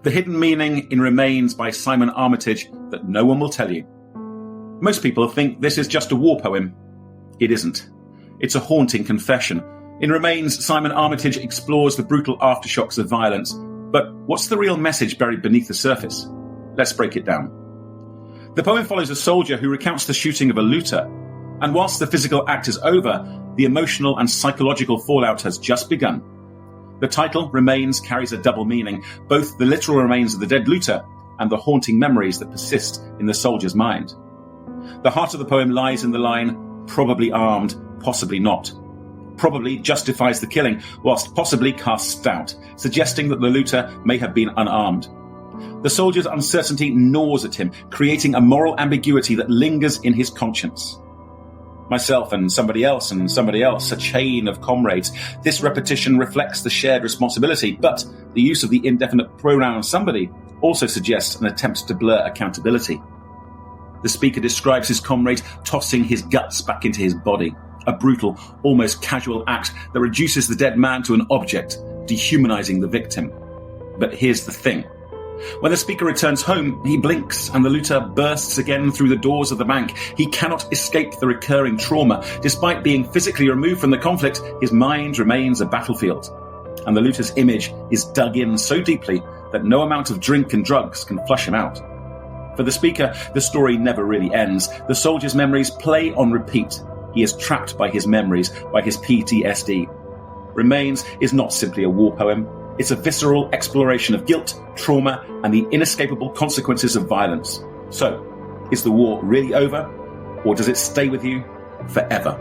The hidden meaning in Remains by Simon Armitage that no one will tell you. Most people think this is just a war poem. It isn't. It's a haunting confession. In Remains, Simon Armitage explores the brutal aftershocks of violence. But what's the real message buried beneath the surface? Let's break it down. The poem follows a soldier who recounts the shooting of a looter. And whilst the physical act is over, the emotional and psychological fallout has just begun. The title, Remains, carries a double meaning, both the literal remains of the dead looter and the haunting memories that persist in the soldier's mind. The heart of the poem lies in the line, probably armed, possibly not. Probably justifies the killing, whilst possibly casts doubt, suggesting that the looter may have been unarmed. The soldier's uncertainty gnaws at him, creating a moral ambiguity that lingers in his conscience. Myself and somebody else, a chain of comrades. This repetition reflects the shared responsibility, but the use of the indefinite pronoun somebody also suggests an attempt to blur accountability. The speaker describes his comrade tossing his guts back into his body, a brutal, almost casual act that reduces the dead man to an object, dehumanizing the victim. But here's the thing. When the speaker returns home, he blinks and the looter bursts again through the doors of the bank. He cannot escape the recurring trauma. Despite being physically removed from the conflict, his mind remains a battlefield. And the looter's image is dug in so deeply that no amount of drink and drugs can flush him out. For the speaker, the story never really ends. The soldier's memories play on repeat. He is trapped by his memories, by his PTSD. Remains is not simply a war poem. It's a visceral exploration of guilt, trauma, and the inescapable consequences of violence. So, is the war really over? Or does it stay with you forever?